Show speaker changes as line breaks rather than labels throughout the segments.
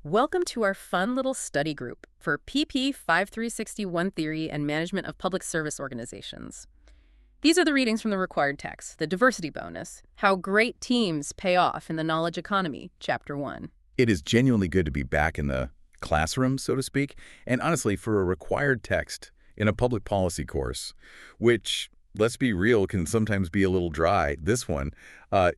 Welcome to our fun little study group for PP 5361 Theory and Management of Public Service Organizations. These are the readings from the required text, the diversity bonus, how great teams pay off in the knowledge economy, Chapter 1.
It is genuinely good to be back in the classroom, so to speak, and honestly, for a required text in a public policy course, which, let's be real, can sometimes be a little dry, this one,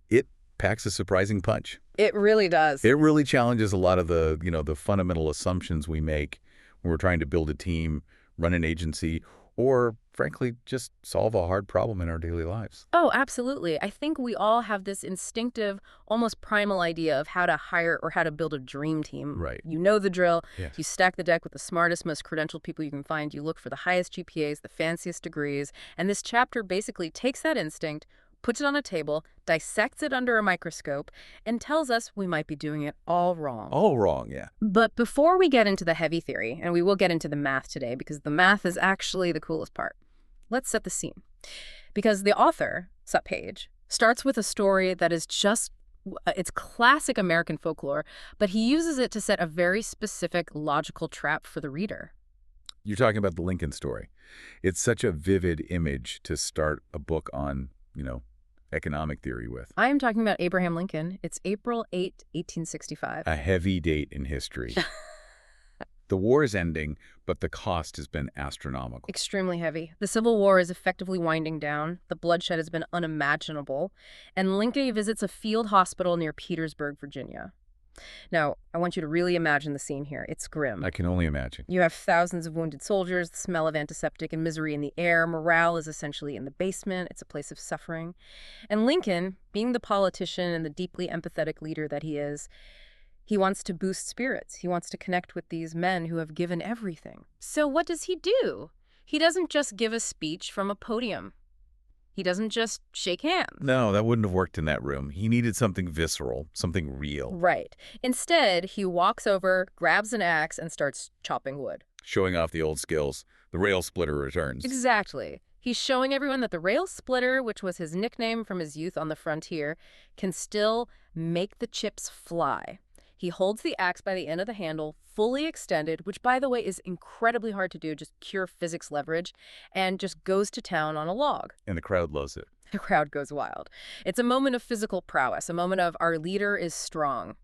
it packs a surprising punch.
It really does.
It really challenges a lot of the fundamental assumptions we make when we're trying to build a team, run an agency, or, frankly, just solve a hard problem in our daily lives.
Oh, absolutely. I think we all have this instinctive, almost primal idea of how to hire or how to build a dream team.
Right.
You know the drill.
Yes.
You stack the deck with the smartest, most credentialed people you can find. You look for the highest GPAs, the fanciest degrees. And this chapter basically takes that instinct, puts it on a table, dissects it under a microscope, and tells us we might be doing it all wrong.
All wrong, yeah.
But before we get into the heavy theory, and we will get into the math today because the math is actually the coolest part, let's set the scene. Because the author, Sut Page, starts with a story that is just, it's classic American folklore, but he uses it to set a very specific logical trap for the reader.
You're talking about the Lincoln story. It's such a vivid image to start a book on, economic theory with.
I am talking about Abraham Lincoln. It's April 8, 1865.
A heavy date in history. The war is ending, but the cost has been astronomical.
Extremely heavy. The Civil War is effectively winding down. The bloodshed has been unimaginable. And Lincoln visits a field hospital near Petersburg, Virginia. Now, I want you to really imagine the scene here. It's grim.
I can only imagine.
You have thousands of wounded soldiers, the smell of antiseptic and misery in the air. Morale is essentially in the basement. It's a place of suffering. And Lincoln, being the politician and the deeply empathetic leader that he is, he wants to boost spirits. He wants to connect with these men who have given everything. So what does he do? He doesn't just give a speech from a podium. He doesn't just shake hands.
No, that wouldn't have worked in that room. He needed something visceral, something real.
Right. Instead, he walks over, grabs an axe, and starts chopping wood.
Showing off the old skills. The rail splitter returns.
Exactly. He's showing everyone that the rail splitter, which was his nickname from his youth on the frontier, can still make the chips fly. He holds the axe by the end of the handle, fully extended, which, by the way, is incredibly hard to do, just pure physics leverage, and just goes to town on a log.
And the crowd loves it.
The crowd goes wild. It's a moment of physical prowess, a moment of our leader is strong.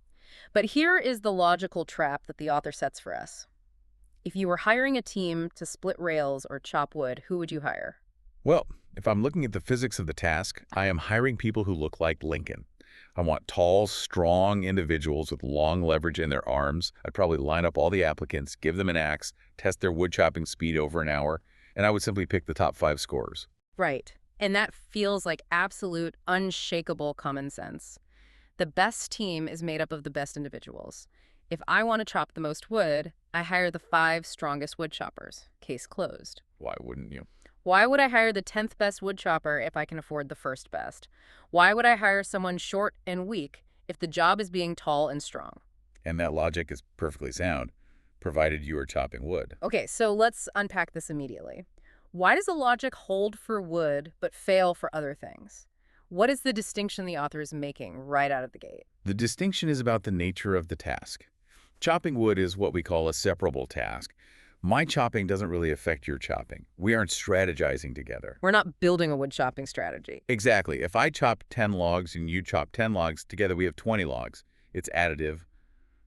But here is the logical trap that the author sets for us. If you were hiring a team to split rails or chop wood, who would you hire?
Well, if I'm looking at the physics of the task, I am hiring people who look like Lincoln. I want tall, strong individuals with long leverage in their arms. I'd probably line up all the applicants, give them an axe, test their wood chopping speed over an hour, and I would simply pick the top 5 scorers.
Right. And that feels like absolute, unshakable common sense. The best team is made up of the best individuals. If I want to chop the most wood, I hire the 5 strongest wood choppers. Case closed.
Why wouldn't you?
Why would I hire the 10th best wood chopper if I can afford the first best? Why would I hire someone short and weak if the job is being tall and strong?
And that logic is perfectly sound, provided you are chopping wood.
Okay, so let's unpack this immediately. Why does the logic hold for wood but fail for other things? What is the distinction the author is making right out of the gate?
The distinction is about the nature of the task. Chopping wood is what we call a separable task. My chopping doesn't really affect your chopping. We aren't strategizing together.
We're not building a wood chopping strategy.
Exactly. If I chop 10 logs and you chop 10 logs, together we have 20 logs. It's additive.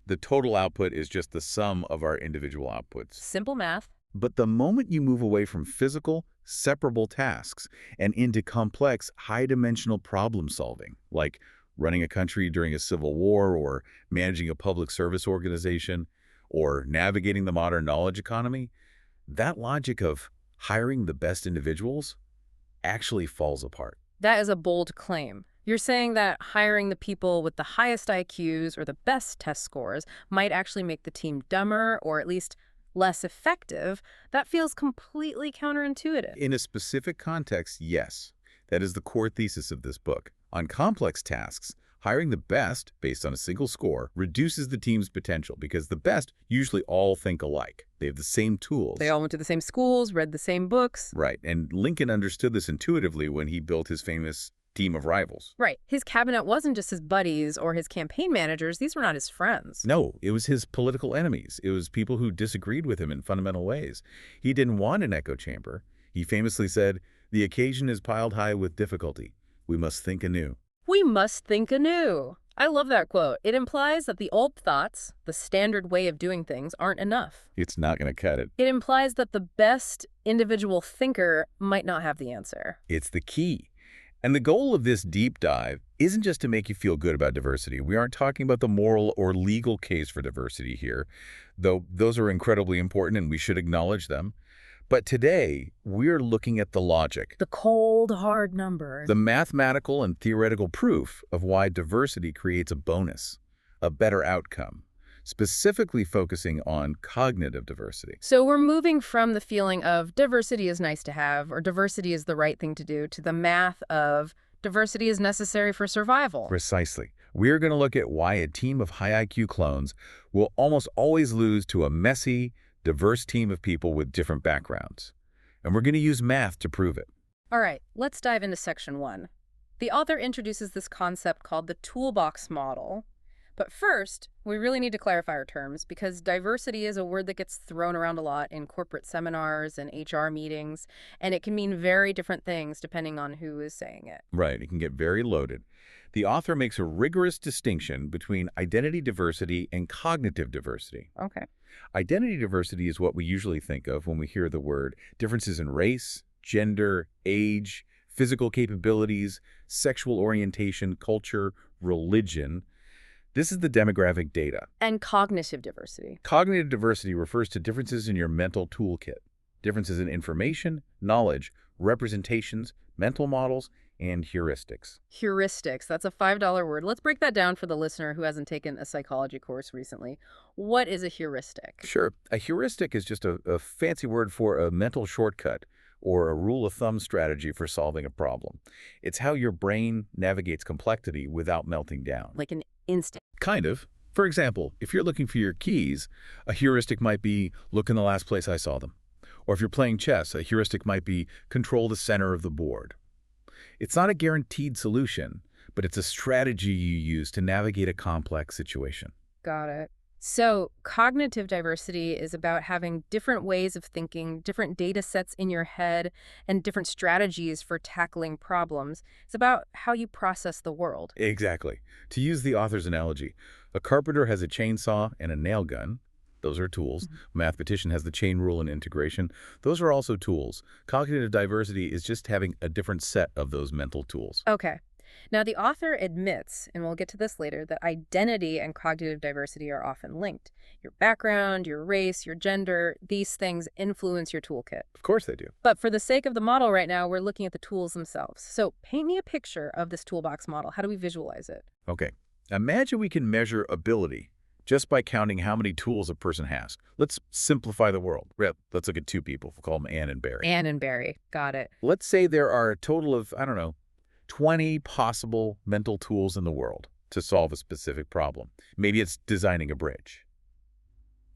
The total output is just the sum of our individual outputs.
Simple math.
But the moment you move away from physical, separable tasks and into complex, high-dimensional problem solving, like running a country during a civil war or managing a public service organization, or navigating the modern knowledge economy, that logic of hiring the best individuals actually falls apart.
That is a bold claim. You're saying that hiring the people with the highest IQs or the best test scores might actually make the team dumber or at least less effective. That feels completely counterintuitive.
In a specific context, yes. That is the core thesis of this book. On complex tasks, hiring the best, based on a single score, reduces the team's potential because the best usually all think alike. They have the same tools.
They all went to the same schools, read the same books.
Right, and Lincoln understood this intuitively when he built his famous team of rivals.
Right. His cabinet wasn't just his buddies or his campaign managers. These were not his friends.
No, it was his political enemies. It was people who disagreed with him in fundamental ways. He didn't want an echo chamber. He famously said, "The occasion is piled high with difficulty. We must think anew."
We must think anew. I love that quote. It implies that the old thoughts, the standard way of doing things, aren't enough.
It's not going to cut it.
It implies that the best individual thinker might not have the answer.
It's the key. And the goal of this deep dive isn't just to make you feel good about diversity. We aren't talking about the moral or legal case for diversity here, though those are incredibly important and we should acknowledge them. But today, we're looking at the logic,
The cold, hard numbers.
the mathematical and theoretical proof of why diversity creates a bonus, a better outcome, specifically focusing on cognitive diversity.
So we're moving from the feeling of diversity is nice to have or diversity is the right thing to do to the math of diversity is necessary for survival.
Precisely. We're going to look at why a team of high IQ clones will almost always lose to a messy, diverse team of people with different backgrounds. And we're going to use math to prove it.
All right, let's dive into section 1. The author introduces this concept called the toolbox model. But first, we really need to clarify our terms because diversity is a word that gets thrown around a lot in corporate seminars and HR meetings, and it can mean very different things depending on who is saying it.
Right, it can get very loaded. The author makes a rigorous distinction between identity diversity and cognitive diversity.
Okay.
Identity diversity is what we usually think of when we hear the word differences in race, gender, age, physical capabilities, sexual orientation, culture, religion. This is the demographic data.
And cognitive diversity.
Cognitive diversity refers to differences in your mental toolkit, differences in information, knowledge, representations, mental models, and heuristics.
Heuristics, that's a $5 word. Let's break that down for the listener who hasn't taken a psychology course recently. What is a heuristic?
Sure. A heuristic is just a fancy word for a mental shortcut or a rule of thumb strategy for solving a problem. It's how your brain navigates complexity without melting down.
Like an instant.
Kind of. For example, if you're looking for your keys, a heuristic might be look in the last place I saw them. Or if you're playing chess, a heuristic might be control the center of the board. It's not a guaranteed solution, but it's a strategy you use to navigate a complex situation.
Got it. So cognitive diversity is about having different ways of thinking, different data sets in your head, and different strategies for tackling problems. It's about how you process the world.
Exactly. To use the author's analogy, a carpenter has a chainsaw and a nail gun. Those are tools. A mathematician has the chain rule and integration. Those are also tools. Cognitive diversity is just having a different set of those mental tools.
Okay. Now, the author admits, and we'll get to this later, that identity and cognitive diversity are often linked. Your background, your race, your gender, these things influence your toolkit.
Of course they do.
But for the sake of the model right now, we're looking at the tools themselves. So paint me a picture of this toolbox model. How do we visualize it?
Okay. Imagine we can measure ability just by counting how many tools a person has. Let's simplify the world. Let's look at two people. We'll call them Anne and Barry.
Anne and Barry. Got it.
Let's say there are a total of, 20 possible mental tools in the world to solve a specific problem. Maybe it's designing a bridge.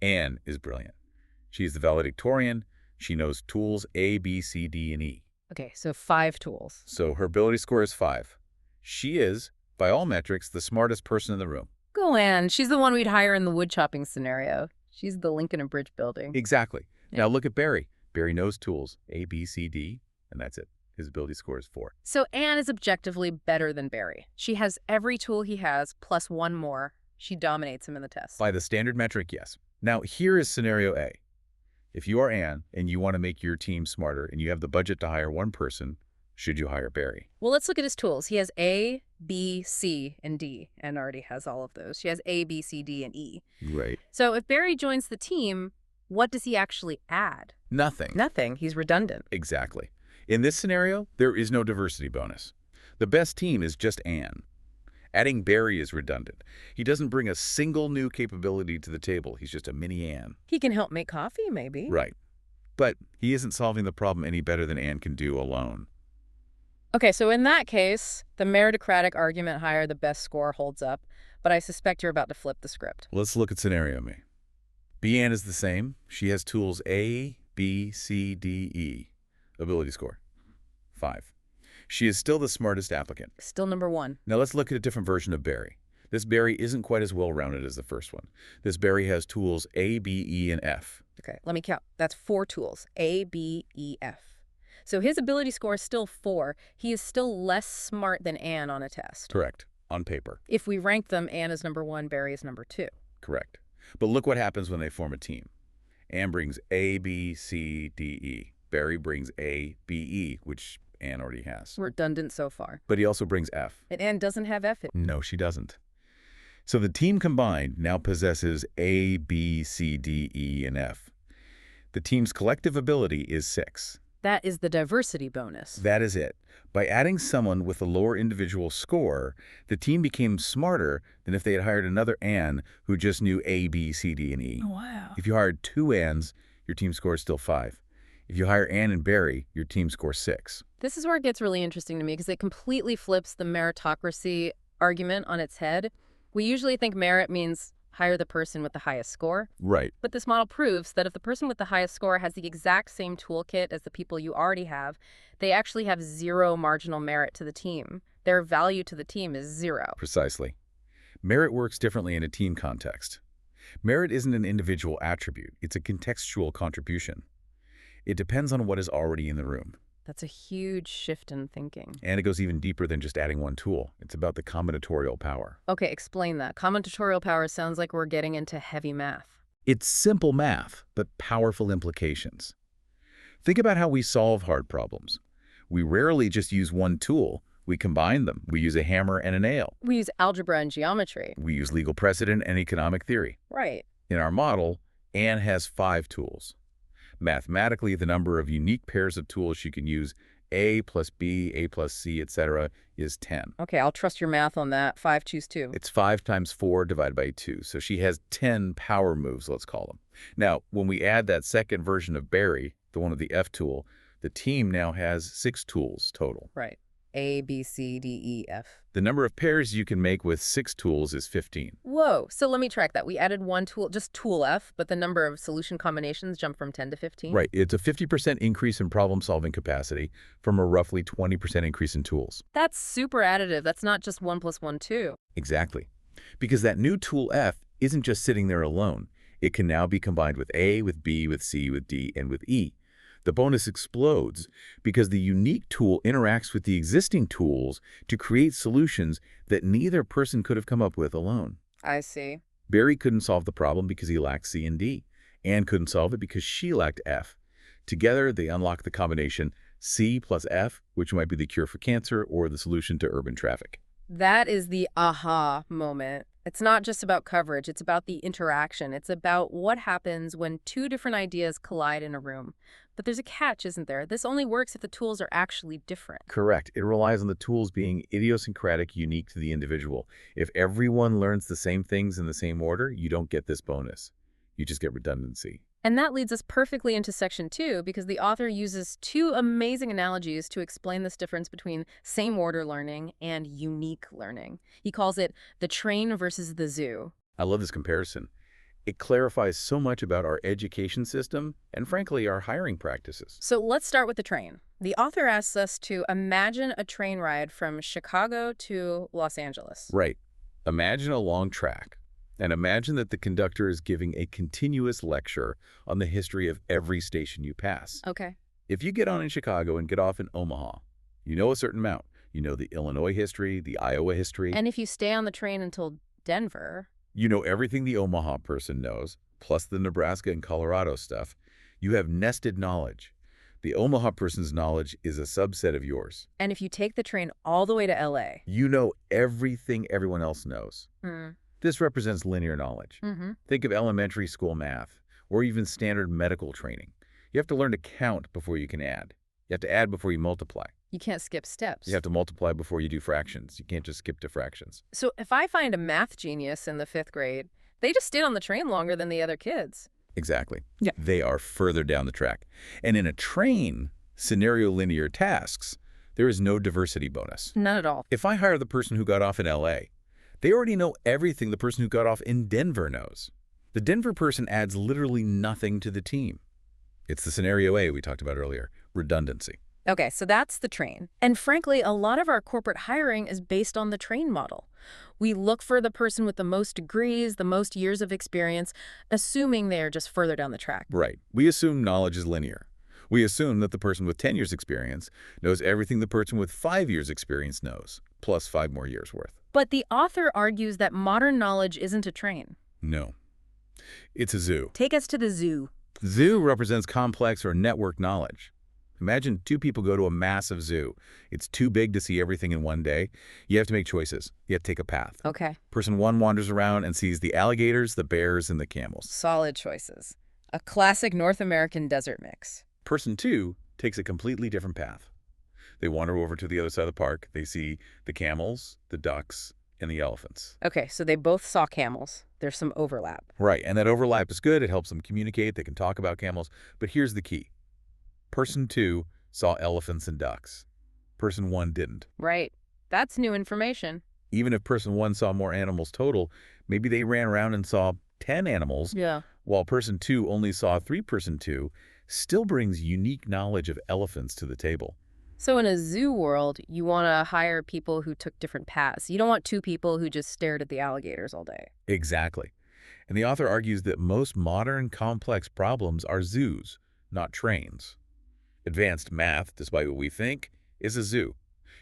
Anne is brilliant. She's the valedictorian. She knows tools A, B, C, D, and E.
Okay, so 5 tools.
So her ability score is 5. She is, by all metrics, the smartest person in the room.
Go Anne. She's the one we'd hire in the wood chopping scenario. She's the link in a bridge building.
Exactly.
Yeah.
Now look at Barry. Barry knows tools A, B, C, D, and that's it. His ability score is 4.
So Anne is objectively better than Barry. She has every tool he has, plus 1 more. She dominates him in the test.
By the standard metric, yes. Now here is scenario A. If you are Anne and you want to make your team smarter and you have the budget to hire one person, should you hire Barry?
Well, let's look at his tools. He has A, B, C, and D, and already has all of those. She has A, B, C, D, and E.
Right.
So if Barry joins the team, what does he actually add?
Nothing.
Nothing. He's redundant.
Exactly. In this scenario, there is no diversity bonus. The best team is just Anne. Adding Barry is redundant. He doesn't bring a single new capability to the table. He's just a mini Anne.
He can help make coffee, maybe.
Right. But he isn't solving the problem any better than Anne can do alone.
Okay, so in that case, the meritocratic argument hire the best score holds up, but I suspect you're about to flip the script.
Let's look at scenario B. B. Anne is the same. She has tools A, B, C, D, E. Ability score, 5. She is still the smartest applicant.
Still number one.
Now let's look at a different version of Barry. This Barry isn't quite as well-rounded as the first one. This Barry has tools A, B, E, and F.
Okay, let me count. That's 4 tools. A, B, E, F. So his ability score is still 4. He is still less smart than Anne on a test.
Correct. On paper.
If we rank them, Anne is number 1, Barry is number 2.
Correct. But look what happens when they form a team. Anne brings A, B, C, D, E. Barry brings A, B, E, which Anne already has.
Redundant so far.
But he also brings F.
And Anne doesn't have F.
No, she doesn't. So the team combined now possesses A, B, C, D, E, and F. The team's collective ability is 6.
That is the diversity bonus.
That is it. By adding someone with a lower individual score, the team became smarter than if they had hired another Anne who just knew A, B, C, D, and E.
Oh, wow.
If you hired 2 Annes, your team score is still 5. If you hire Anne and Barry, your team scores 6.
This is where it gets really interesting to me because it completely flips the meritocracy argument on its head. We usually think merit means hire the person with the highest score.
Right.
But this model proves that if the person with the highest score has the exact same toolkit as the people you already have, they actually have 0 marginal merit to the team. Their value to the team is 0.
Precisely. Merit works differently in a team context. Merit isn't an individual attribute. It's a contextual contribution. It depends on what is already in the room.
That's a huge shift in thinking.
And it goes even deeper than just adding one tool. It's about the combinatorial power.
Okay, explain that. Combinatorial power sounds like we're getting into heavy math.
It's simple math, but powerful implications. Think about how we solve hard problems. We rarely just use one tool. We combine them. We use a hammer and a nail.
We use algebra and geometry.
We use legal precedent and economic theory.
Right.
In our model, Anne has 5 tools. Mathematically, the number of unique pairs of tools she can use, A plus B, A plus C, etc., is 10.
Okay, I'll trust your math on that. 5 choose 2.
It's 5 times 4 divided by 2, so she has 10 power moves, let's call them. Now, when we add that second version of Barry, the one with the F tool, the team now has 6 tools total.
Right. A, B, C, D, E, F.
The number of pairs you can make with 6 tools is 15.
Whoa, so let me track that. We added 1 tool, just tool F, but the number of solution combinations jumped from 10 to 15?
Right, it's a 50% increase in problem-solving capacity from a roughly 20% increase in tools.
That's super additive. That's not just 1 plus 1, 2.
Exactly. Because that new tool F isn't just sitting there alone. It can now be combined with A, with B, with C, with D, and with E. The bonus explodes because the unique tool interacts with the existing tools to create solutions that neither person could have come up with alone.
I see.
Barry couldn't solve the problem because he lacked C and D. Anne couldn't solve it because she lacked F. Together, they unlock the combination C plus F, which might be the cure for cancer or the solution to urban traffic.
That is the aha moment. It's not just about coverage. It's about the interaction. It's about what happens when 2 different ideas collide in a room. But there's a catch, isn't there? This only works if the tools are actually different.
Correct. It relies on the tools being idiosyncratic, unique to the individual. If everyone learns the same things in the same order, you don't get this bonus. You just get redundancy.
And that leads us perfectly into section 2 because the author uses 2 amazing analogies to explain this difference between same order learning and unique learning. He calls it the train versus the zoo.
I love this comparison. It clarifies so much about our education system and, frankly, our hiring practices.
So let's start with the train. The author asks us to imagine a train ride from Chicago to Los Angeles.
Right. Imagine a long track. And imagine that the conductor is giving a continuous lecture on the history of every station you pass.
Okay.
If you get on in Chicago and get off in Omaha, you know a certain amount. You know the Illinois history, the Iowa history.
And if you stay on the train until Denver...
You know everything the Omaha person knows, plus the Nebraska and Colorado stuff. You have nested knowledge. The Omaha person's knowledge is a subset of yours.
And if you take the train all the way to L.A.
You know everything everyone else knows. This represents linear knowledge. Think of elementary school math, or even standard medical training. You have to learn to count before you can add. You have to add before you multiply.
You can't skip steps.
You have to multiply before you do fractions. You can't just skip to fractions.
So if I find a math genius in the 5th grade, they just stayed on the train longer than the other kids.
Exactly.
Yeah.
They are further down the track. And in a train, scenario linear tasks, there is no diversity bonus.
None at all.
If I hire the person who got off in L.A., they already know everything the person who got off in Denver knows. The Denver person adds literally nothing to the team. It's the scenario A we talked about earlier, redundancy.
Okay, so that's the train. And frankly, a lot of our corporate hiring is based on the train model. We look for the person with the most degrees, the most years of experience, assuming they're just further down the track.
Right. We assume knowledge is linear. We assume that the person with 10 years experience knows everything the person with 5 years experience knows, plus 5 more years worth.
But the author argues that modern knowledge isn't a train.
No. It's a zoo.
Take us to the zoo.
Zoo represents complex or networked knowledge. Imagine two people go to a massive zoo. It's too big to see everything in one day. You have to make choices. You have to take a path.
Okay.
Person one wanders around and sees the alligators, the bears, and the camels.
Solid choices. A classic North American desert mix.
Person two takes a completely different path. They wander over to the other side of the park. They see the camels, the ducks, and the elephants.
Okay, so they both saw camels. There's some overlap.
Right, and that overlap is good. It helps them communicate. They can talk about camels. But here's the key. Person two saw elephants and ducks. Person one didn't.
Right. That's new information.
Even if person one saw more animals total, maybe they ran around and saw 10 animals,
Yeah.
while person two only saw 3. Person two still brings unique knowledge of elephants to the table.
So in a zoo world, you want to hire people who took different paths. You don't want two people who just stared at the alligators all day.
Exactly. And the author argues that most modern complex problems are zoos, not trains. Advanced math, despite what we think, is a zoo.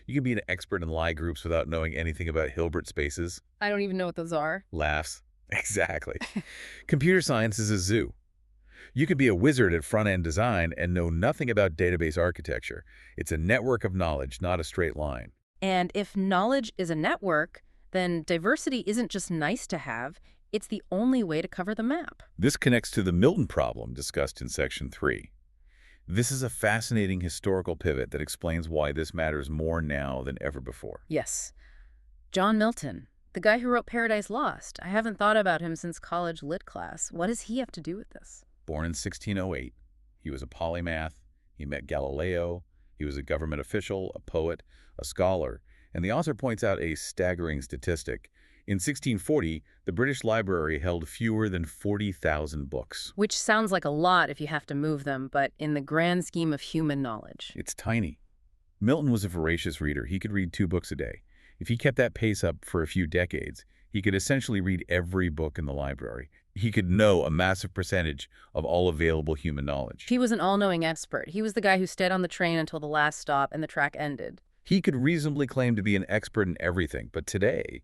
You can be an expert in Lie groups without knowing anything about Hilbert spaces.
I don't even know what those are.
Laughs. Exactly. Computer science is a zoo. You could be a wizard at front-end design and know nothing about database architecture. It's a network of knowledge, not a straight line.
And if knowledge is a network, then diversity isn't just nice to have, it's the only way to cover the map.
This connects to the Milton problem discussed in Section 3. This is a fascinating historical pivot that explains why this matters more now than ever before.
Yes. John Milton, the guy who wrote Paradise Lost. I haven't thought about him since college lit class. What does he have to do with this?
Born in 1608, he was a polymath. He met Galileo. He was a government official, a poet, a scholar. And the author points out a staggering statistic. In 1640, the British Library held fewer than 40,000 books.
Which sounds like a lot if you have to move them, but in the grand scheme of human knowledge.
It's tiny. Milton was a voracious reader. He could read 2 books a day. If he kept that pace up for a few decades, he could essentially read every book in the library. He could know a massive percentage of all available human knowledge.
He was an all-knowing expert. He was the guy who stayed on the train until the last stop and the track ended.
He could reasonably claim to be an expert in everything, but today,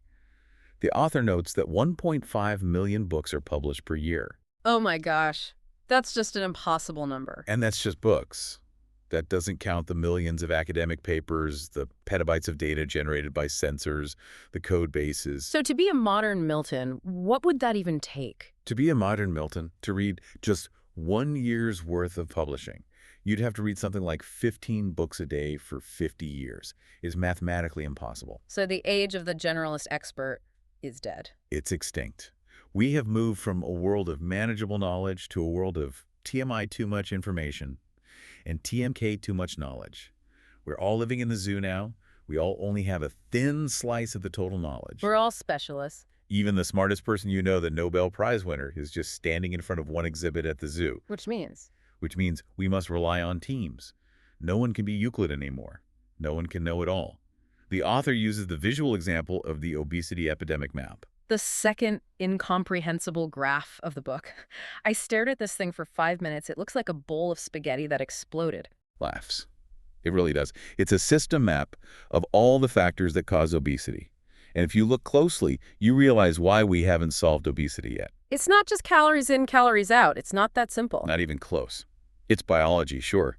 the author notes that 1.5 million books are published per year.
Oh my gosh. That's just an impossible number.
And that's just books. That doesn't count the millions of academic papers, the petabytes of data generated by sensors, the code bases.
So to be a modern Milton, what would that even take?
To be a modern Milton, to read just 1 year's worth of publishing, you'd have to read something like 15 books a day for 50 years. It's mathematically impossible.
So the age of the generalist expert is dead.
It's extinct. We have moved from a world of manageable knowledge to a world of TMI too much information and TMK too much knowledge. We're all living in the zoo now. We all only have a thin slice of the total knowledge.
We're all specialists.
Even the smartest person you know, the Nobel Prize winner, is just standing in front of one exhibit at the zoo.
Which means
We must rely on teams. No one can be Euclid anymore. No one can know it all. The author uses the visual example of the obesity epidemic map.
the second incomprehensible graph of the book. I stared at this thing for 5 minutes. It looks like a bowl of spaghetti that exploded.
Laughs. It really does. It's a system map of all the factors that cause obesity. And if you look closely, you realize why we haven't solved obesity yet.
It's not just calories in, calories out. It's not that simple.
Not even close. It's biology, sure.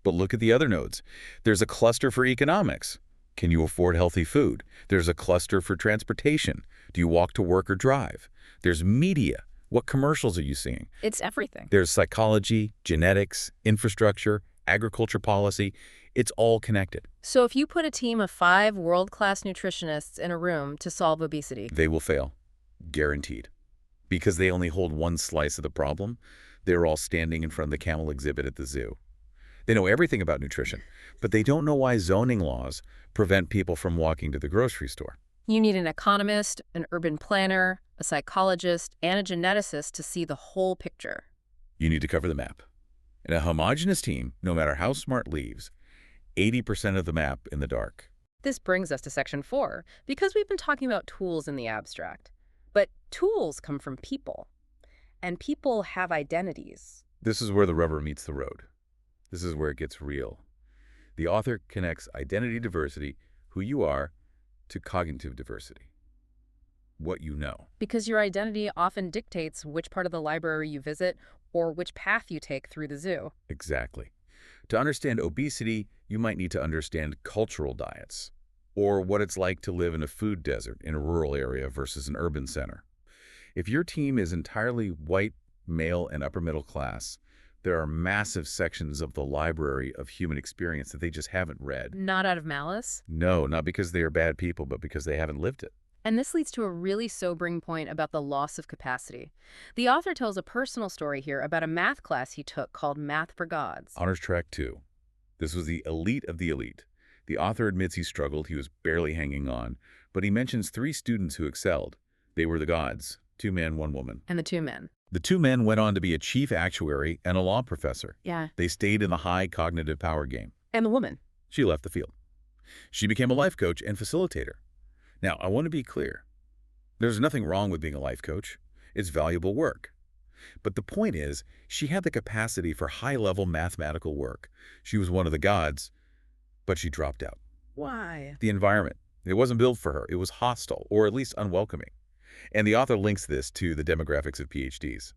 But look at the other nodes. There's a cluster for economics. Can you afford healthy food? There's a cluster for transportation. Do you walk to work or drive? There's media. What commercials are you seeing?
It's everything.
There's psychology, genetics, infrastructure, agriculture policy. It's all connected.
So if you put a team of 5 world-class nutritionists in a room to solve obesity,
They will fail. Guaranteed. Because they only hold one slice of the problem, they're all standing in front of the camel exhibit at the zoo. They know everything about nutrition, but they don't know why zoning laws prevent people from walking to the grocery store.
you need an economist, an urban planner, a psychologist, and a geneticist to see the whole picture.
You need to cover the map. And a homogeneous team, no matter how smart, leaves. 80% of the map in the dark.
This brings us to section 4, because we've been talking about tools in the abstract. But tools come from people, and people have identities.
This is where the rubber meets the road. This is where it gets real. The author connects identity diversity, who you are, to cognitive diversity, what you know.
Because your identity often dictates which part of the library you visit or which path you take through the zoo.
Exactly. To understand obesity, you might need to understand cultural diets, or what it's like to live in a food desert in a rural area versus an urban center. If your team is entirely white, male, and upper middle class, there are massive sections of the library of human experience that they just haven't read.
Not out of malice.
No, not because they are bad people, but because they haven't lived it.
And this leads to a really sobering point about the loss of capacity. The author tells a personal story here about a math class he took called Math for Gods.
Honors Track 2. This was the elite of the elite. The author admits he struggled, he was barely hanging on, but he mentions 3 students who excelled. They were the gods, 2 men, 1 woman.
And the 2 men.
The 2 men went on to be a chief actuary and a law professor.
Yeah.
They stayed in the high cognitive power game.
And the woman.
She left the field. She became a life coach and facilitator. Now, I want to be clear. There's nothing wrong with being a life coach. It's valuable work. But the point is, she had the capacity for high-level mathematical work. She was one of the gods, but she dropped out.
Why?
The environment. It wasn't built for her. It was hostile, or at least unwelcoming. And the author links this to the demographics of PhDs.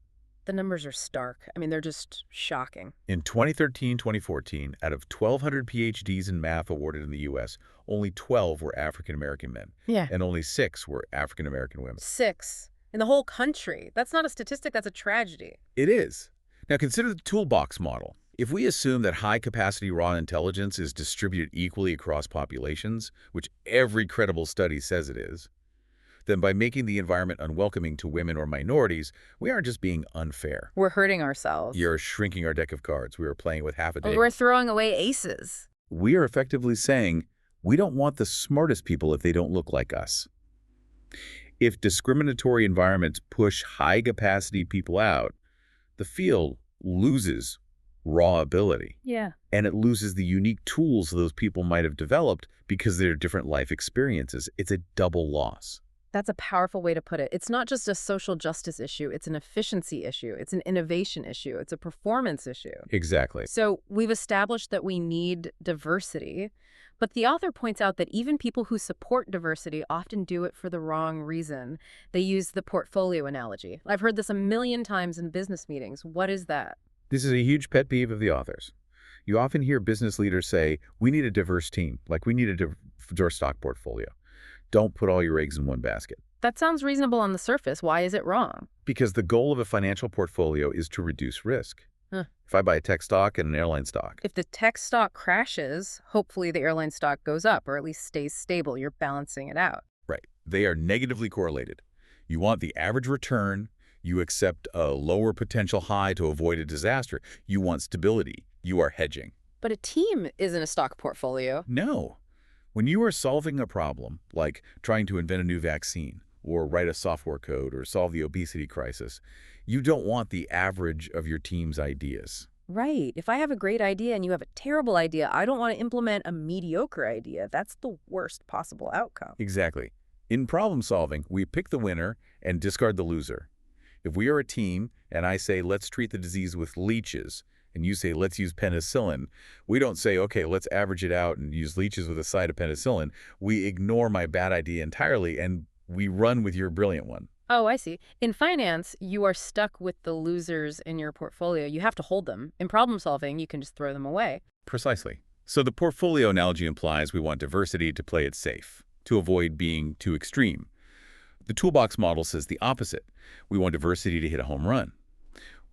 The numbers are stark. I mean, they're just shocking.
In 2013-2014, out of 1,200 PhDs in math awarded in the U.S., only 12 were African-American men.
Yeah.
And only 6 were African-American women.
6. In the whole country. That's not a statistic, that's a tragedy.
It is. Now consider the toolbox model. If we assume that high-capacity raw intelligence is distributed equally across populations, which every credible study says it is, then by making the environment unwelcoming to women or minorities, we aren't just being unfair.
We're hurting ourselves.
You're shrinking our deck of cards. We are playing with half a deck.
We're throwing away aces.
We are effectively saying, we don't want the smartest people if they don't look like us. If discriminatory environments push high-capacity people out, the field loses raw ability.
Yeah.
And it loses the unique tools those people might have developed because of their different life experiences. It's a double loss.
That's a powerful way to put it. It's not just a social justice issue. It's an efficiency issue. It's an innovation issue. It's a performance issue.
Exactly.
So we've established that we need diversity, but the author points out that even people who support diversity often do it for the wrong reason. They use the portfolio analogy. I've heard this a million times in business meetings. What is that?
This is a huge pet peeve of the authors. You often hear business leaders say, we need a diverse team, like we need a diverse stock portfolio. Don't put all your eggs in one basket.
That sounds reasonable on the surface. Why is it wrong?
Because the goal of a financial portfolio is to reduce risk.
Huh.
If I buy a tech stock and an airline stock.
If the tech stock crashes, hopefully the airline stock goes up or at least stays stable. You're balancing it out.
Right. They are negatively correlated. You want the average return. You accept a lower potential high to avoid a disaster. You want stability. You are hedging.
But a team isn't a stock portfolio.
No. When you are solving a problem, like trying to invent a new vaccine, or write a software code, or solve the obesity crisis, you don't want the average of your team's ideas.
Right. If I have a great idea and you have a terrible idea, I don't want to implement a mediocre idea. That's the worst possible outcome.
Exactly. In problem solving, we pick the winner and discard the loser. If we are a team and I say, let's treat the disease with leeches, and you say, let's use penicillin, we don't say, okay, let's average it out and use leeches with a side of penicillin. We ignore my bad idea entirely and we run with your brilliant one.
Oh, I see. In finance, you are stuck with the losers in your portfolio. You have to hold them. In problem solving, you can just throw them away.
Precisely. So the portfolio analogy implies we want diversity to play it safe, to avoid being too extreme. The toolbox model says the opposite. We want diversity to hit a home run.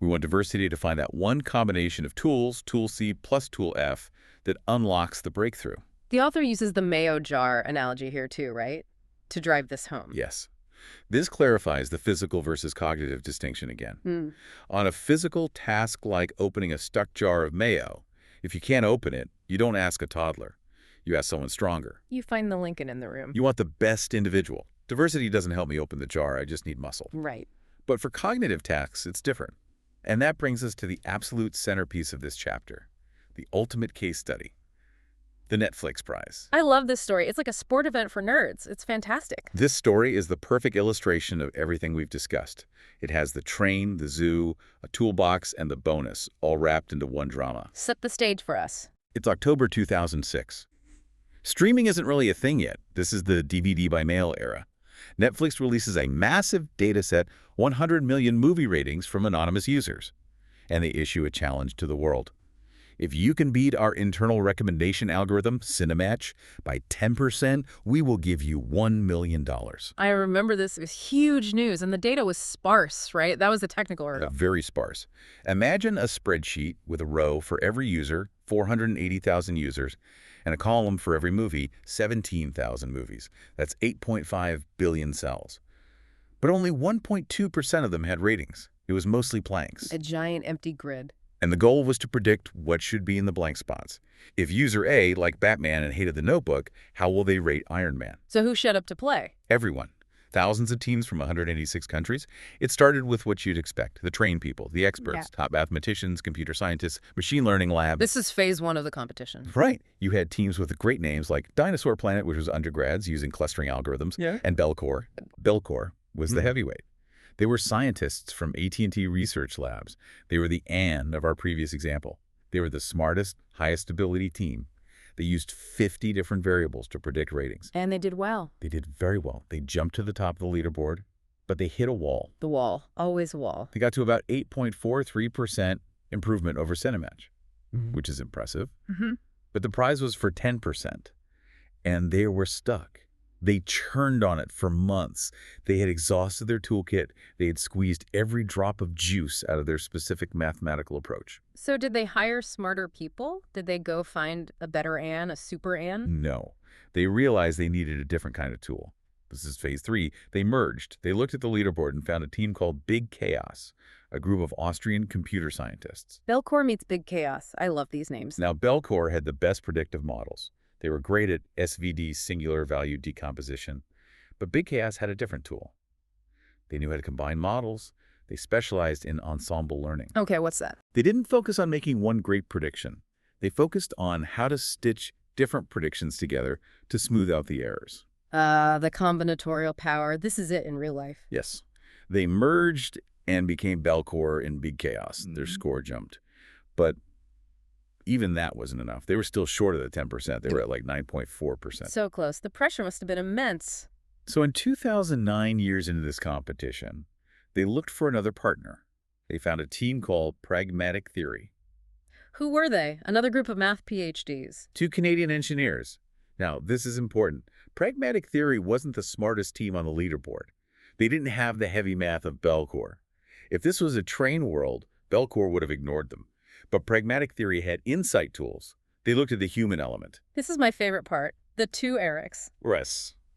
We want diversity to find that one combination of tools, tool C plus tool F, that unlocks the breakthrough.
The author uses the mayo jar analogy here too, right? To drive this home.
Yes. This clarifies the physical versus cognitive distinction again. On a physical task like opening a stuck jar of mayo, if you can't open it, you don't ask a toddler. You ask someone stronger.
You find the Lincoln in the room.
You want the best individual. Diversity doesn't help me open the jar. I just need muscle.
Right.
But for cognitive tasks, it's different. And that brings us to the absolute centerpiece of this chapter, the ultimate case study. the Netflix Prize.
I love this story. It's like a sport event for nerds. It's fantastic.
This story is the perfect illustration of everything we've discussed. It has the train, the zoo, a toolbox, and the bonus, all wrapped into one drama.
Set the stage for us.
It's October 2006. Streaming isn't really a thing yet. This is the DVD by mail era. Netflix releases a massive dataset, 100 million movie ratings from anonymous users. And they issue a challenge to the world. If you can beat our internal recommendation algorithm, Cinematch, by 10%, we will give you $1 million.
I remember this. It was huge news, and the data was sparse, right? That was the technical hurdle.
Very sparse. Imagine a spreadsheet with a row for every user, 480,000 users, and a column for every movie, 17,000 movies. That's 8.5 billion cells. But only 1.2% of them had ratings. It was mostly blanks.
A giant empty grid.
And the goal was to predict what should be in the blank spots. If user A liked Batman and hated The Notebook, how will they rate Iron Man?
So who showed up to play?
Everyone. Thousands of teams from 186 countries. It started with what you'd expect. The trained people, the experts, top mathematicians, computer scientists, machine learning labs.
This is phase one of the competition.
Right. You had teams with great names like Dinosaur Planet, which was undergrads using clustering algorithms, and Belcore. Belcore was the heavyweight. They were scientists from AT&T Research Labs. They were the AN of our previous example. They were the smartest, highest ability team. They used 50 different variables to predict ratings.
And they did well.
They did very well. They jumped to the top of the leaderboard, but they hit a wall.
The wall. Always a wall.
They got to about 8.43% improvement over Cinematch, which is impressive. But the prize was for 10%, and they were stuck. They churned on it for months. They had exhausted their toolkit. They had squeezed every drop of juice out of their specific mathematical approach.
So did they hire smarter people? Did they go find a better Anne, a super Anne?
No. They realized they needed a different kind of tool. This is phase 3. They merged. They looked at the leaderboard and found a team called Big Chaos, a group of Austrian computer scientists.
Belcore meets Big Chaos. I love these names.
Now, Belcore had the best predictive models. They were great at SVD, singular value decomposition. But Big Chaos had a different tool. They knew how to combine models. They specialized in ensemble learning.
Okay, what's that?
They didn't focus on making one great prediction. They focused on how to stitch different predictions together to smooth out the errors.
The combinatorial power. This is it in real life.
Yes. They merged and became Belcore in Big Chaos. Their score jumped. But even that wasn't enough. They were still short of the 10%. They were at like 9.4%.
So close. The pressure must have been immense.
So in 2009, years into this competition, they looked for another partner. They found a team called Pragmatic Theory.
Who were they? Another group of math PhDs.
2 Canadian engineers. Now, this is important. Pragmatic Theory wasn't the smartest team on the leaderboard. They didn't have the heavy math of Belcore. If this was a train world, Belcore would have ignored them. But Pragmatic Theory had insight tools. They looked at the human element.
This is my favorite part. The 2 Erics.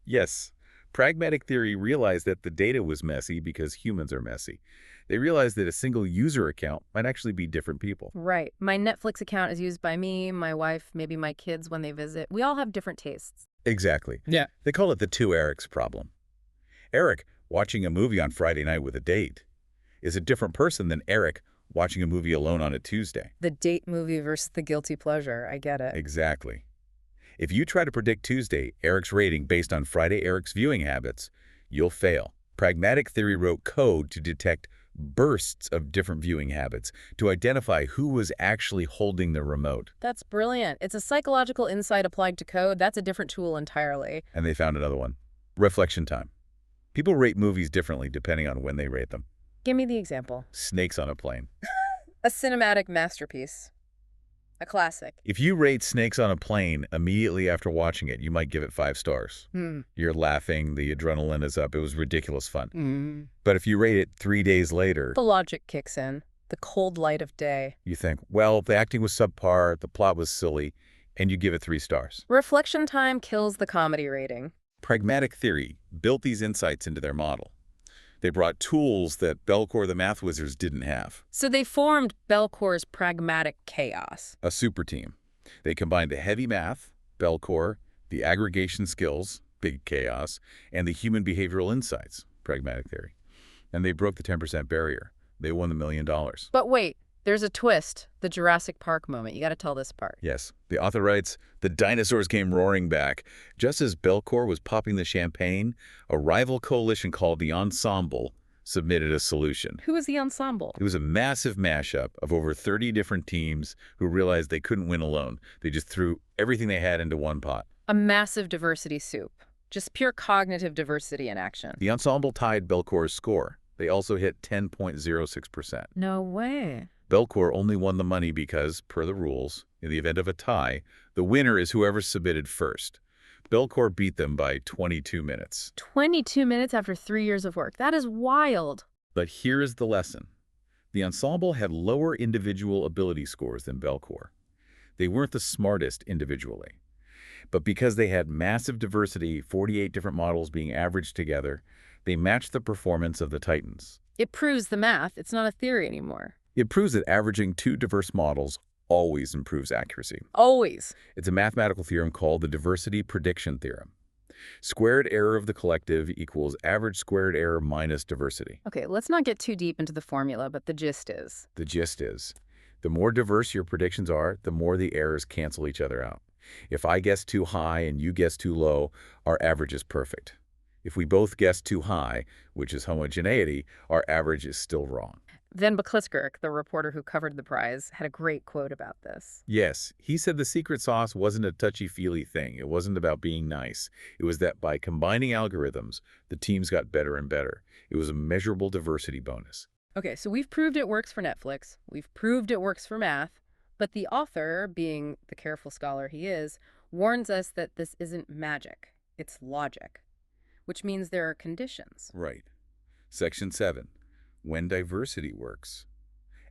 Yes. Pragmatic Theory realized that the data was messy because humans are messy. They realized that a single user account might actually be different people.
Right. My Netflix account is used by me, my wife, maybe my kids when they visit. We all have different tastes.
Exactly.
Yeah.
They call it the 2 Erics problem. Eric, watching a movie on Friday night with a date, is a different person than Eric watching a movie alone on a Tuesday.
The date movie versus the guilty pleasure. I get it.
Exactly. If you try to predict Tuesday Eric's rating based on Friday Eric's viewing habits, you'll fail. Pragmatic Theory wrote code to detect bursts of different viewing habits, to identify who was actually holding the remote.
That's brilliant. It's a psychological insight applied to code. That's a different tool entirely.
And they found another one. Reflection time. People rate movies differently depending on when they rate them.
Give me the example.
Snakes on a Plane.
A cinematic masterpiece. A classic.
If you rate Snakes on a Plane immediately after watching it, you might give it 5 stars. You're laughing, the adrenaline is up, it was ridiculous fun. But if you rate it 3 days later,
The logic kicks in. The cold light of day.
you think, well, the acting was subpar, the plot was silly, and you give it 3 stars.
Reflection time kills the comedy rating.
Pragmatic Theory built these insights into their model. They brought tools that Belcore the math wizards didn't have.
So they formed Belcore's Pragmatic Chaos.
A super team. They combined the heavy math, Belcore, the aggregation skills, Big Chaos, and the human behavioral insights, Pragmatic Theory. And they broke the 10% barrier. They won the $1 million.
But wait, There's a twist, the Jurassic Park moment. You got to tell this part.
Yes, the author writes, the dinosaurs came roaring back. Just as Belcour was popping the champagne, a rival coalition called the Ensemble submitted a solution.
Who is the Ensemble?
It was a massive mashup of over 30 different teams who realized they couldn't win alone. They just threw everything they had into one pot.
A massive diversity soup. Just pure cognitive diversity in action.
The Ensemble tied Belcour's score. They also hit 10.06%.
No way.
Belcour only won the money because, per the rules, in the event of a tie, the winner is whoever submitted first. Belcour beat them by 22 minutes.
22 minutes after 3 years of work. That is wild.
But here is the lesson. The Ensemble had lower individual ability scores than Belcour. They weren't the smartest individually. But because they had massive diversity, 48 different models being averaged together, they matched the performance of the Titans.
It proves the math. It's not a theory anymore.
It proves that averaging two diverse models always improves accuracy.
Always.
It's a mathematical theorem called the diversity prediction theorem. Squared error of the collective equals average squared error minus diversity.
Okay, let's not get too deep into the formula, but the gist is.
The gist is, the more diverse your predictions are, the more the errors cancel each other out. If I guess too high and you guess too low, our average is perfect. If we both guess too high, which is homogeneity, our average is still wrong.
Van Bekliskirk, the reporter who covered the prize, had a great quote about this.
Yes, he said the secret sauce wasn't a touchy-feely thing. It wasn't about being nice. It was that by combining algorithms, the teams got better and better. It was a measurable diversity bonus.
Okay, so we've proved it works for Netflix. We've proved it works for math. But the author, being the careful scholar he is, warns us that this isn't magic. It's logic, which means there are conditions.
Right. Section 7. When diversity works.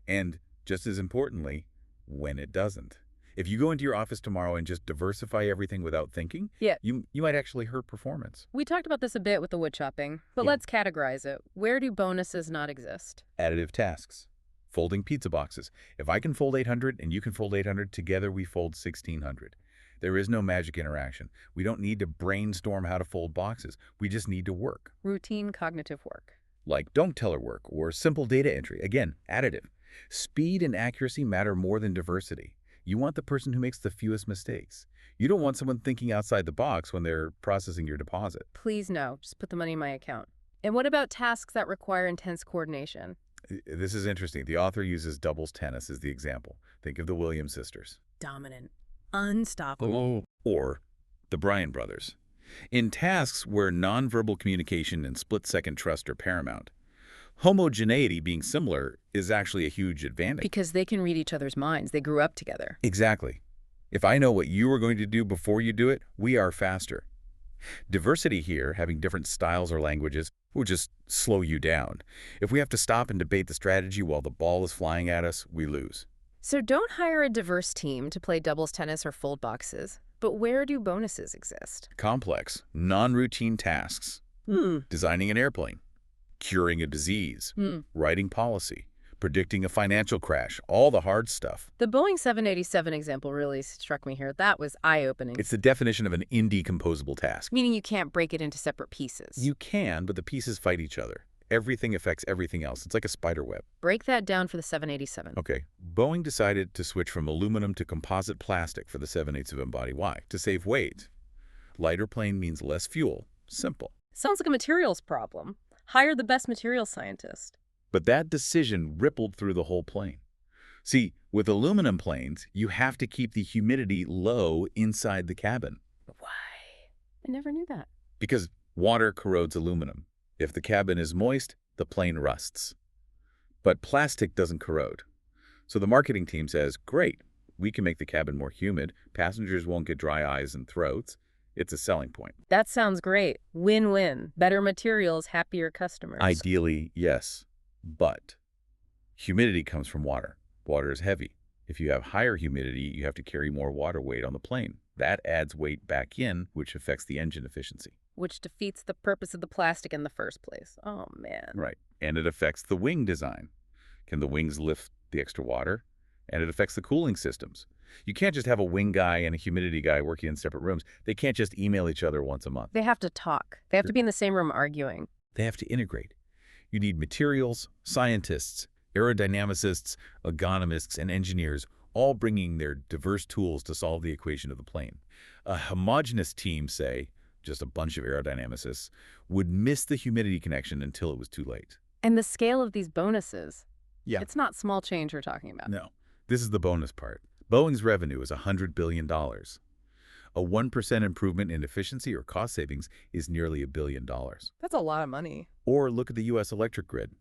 And, just as importantly, when it doesn't. If you go into your office tomorrow and just diversify everything without thinking, you might actually hurt performance.
We talked about this a bit with the wood chopping, but let's categorize it. Where do bonuses not exist?
Additive tasks. Folding pizza boxes. If I can fold 800 and you can fold 800, together we fold 1600. There is no magic interaction. We don't need to brainstorm how to fold boxes. We just need to work.
Routine cognitive work.
Like don't teller work or simple data entry. Again, additive. Speed and accuracy matter more than diversity. You want the person who makes the fewest mistakes. You don't want someone thinking outside the box when they're processing your deposit.
Please no, just put the money in my account. And what about tasks that require intense coordination?
This is interesting. The author uses doubles tennis as the example. Think of the Williams sisters.
Dominant. Unstoppable.
Or the Bryan brothers. In tasks where nonverbal communication and split-second trust are paramount, homogeneity being similar is actually a huge advantage.
Because they can read each other's minds. They grew up together.
Exactly. If I know what you are going to do before you do it, we are faster. Diversity here, having different styles or languages, will just slow you down. If we have to stop and debate the strategy while the ball is flying at us, we lose.
So don't hire a diverse team to play doubles tennis or fold boxes. But where do bonuses exist?
Complex, non-routine tasks. Designing an airplane, curing a disease, writing policy, predicting a financial crash, all the hard stuff.
The Boeing 787 example really struck me here. That was eye-opening.
It's the definition of an indecomposable task.
Meaning you can't break it into separate pieces.
You can, but the pieces fight each other. Everything affects everything else. It's like a spider web.
Break that down for the 787.
Okay. Boeing decided to switch from aluminum to composite plastic for the 787 body. Why? To save weight. Lighter plane means less fuel. Simple.
Sounds like a materials problem. Hire the best materials scientist.
But that decision rippled through the whole plane. See, with aluminum planes, you have to keep the humidity low inside the cabin.
Why? I never knew that.
Because water corrodes aluminum. If the cabin is moist, the plane rusts. But plastic doesn't corrode. So the marketing team says, great, we can make the cabin more humid. Passengers won't get dry eyes and throats. It's a selling point.
That sounds great. Win-win. Better materials, happier customers.
Ideally, yes. But humidity comes from water. Water is heavy. If you have higher humidity, you have to carry more water weight on the plane. That adds weight back in, which affects the engine efficiency.
Which defeats the purpose of the plastic in the first place. Oh, man.
Right. And it affects the wing design. Can the wings lift the extra water? And it affects the cooling systems. You can't just have a wing guy and a humidity guy working in separate rooms. They can't just email each other once a month.
They have to talk. They have to be in the same room arguing.
They have to integrate. You need materials, scientists, Aerodynamicists, ergonomists, and engineers all bringing their diverse tools to solve the equation of the plane. A homogeneous team, say, just a bunch of aerodynamicists, would miss the humidity connection until it was too late.
And the scale of these bonuses,
Yeah.
it's not small change we're talking about.
No. This is the bonus part. Boeing's revenue is $100 billion. A 1% improvement in efficiency or cost savings is nearly $1 billion.
That's a lot of money.
Or look at the U.S. electric grid.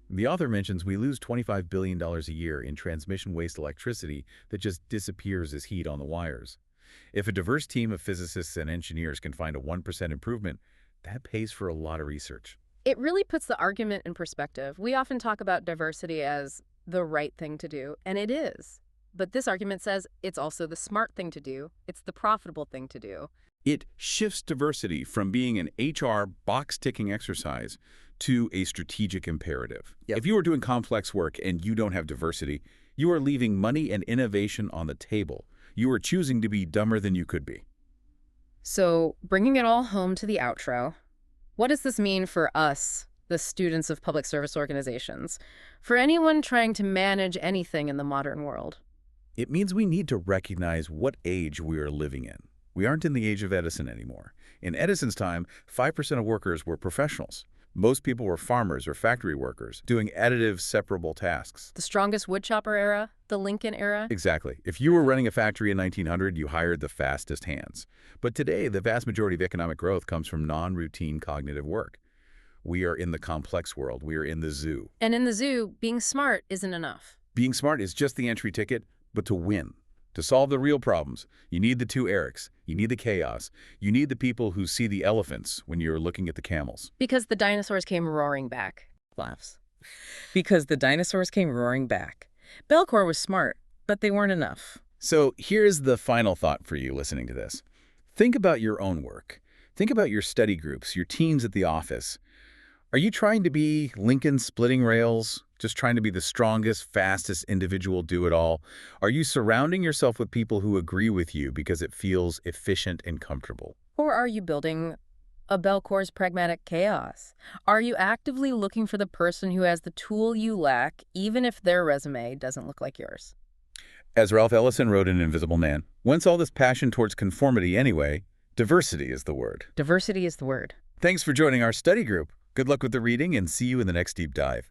The author mentions we lose $25 billion a year in transmission waste electricity that just disappears as heat on the wires. If a diverse team of physicists and engineers can find a 1% improvement, that pays for a lot of research.
It really puts the argument in perspective. We often talk about diversity as the right thing to do, and it is. But this argument says it's also the smart thing to do. It's the profitable thing to do.
It shifts diversity from being an HR box-ticking exercise to a strategic imperative.
Yep.
If you are doing complex work and you don't have diversity, you are leaving money and innovation on the table. You are choosing to be dumber than you could be.
So, bringing it all home to the outro, what does this mean for us, the students of public service organizations, for anyone trying to manage anything in the modern world?
It means we need to recognize what age we are living in. We aren't in the age of Edison anymore. In Edison's time, 5% of workers were professionals. Most people were farmers or factory workers doing additive, separable tasks.
The strongest woodchopper era? The Lincoln era?
Exactly. If you were running a factory in 1900, you hired the fastest hands. But today, the vast majority of economic growth comes from non-routine cognitive work. We are in the complex world. We are in the zoo.
And in the zoo, being smart isn't enough.
Being smart is just the entry ticket, but to win, to solve the real problems, you need the two Erics. You need the chaos. You need the people who see the elephants when you're looking at the camels.
Because the dinosaurs came roaring back.
Laughs. Because the dinosaurs came roaring back. Belcour was smart, but they weren't enough.
So here's the final thought for you listening to this. Think about your own work. Think about your study groups, your teams at the office. Are you trying to be Lincoln splitting rails? Just trying to be the strongest, fastest individual do-it-all? Are you surrounding yourself with people who agree with you because it feels efficient and comfortable?
Or are you building a Belcour's pragmatic chaos? Are you actively looking for the person who has the tool you lack, even if their resume doesn't look like yours?
As Ralph Ellison wrote in Invisible Man, whence all this passion towards conformity anyway, diversity is the word.
Diversity is the word.
Thanks for joining our study group. Good luck with the reading and see you in the next deep dive.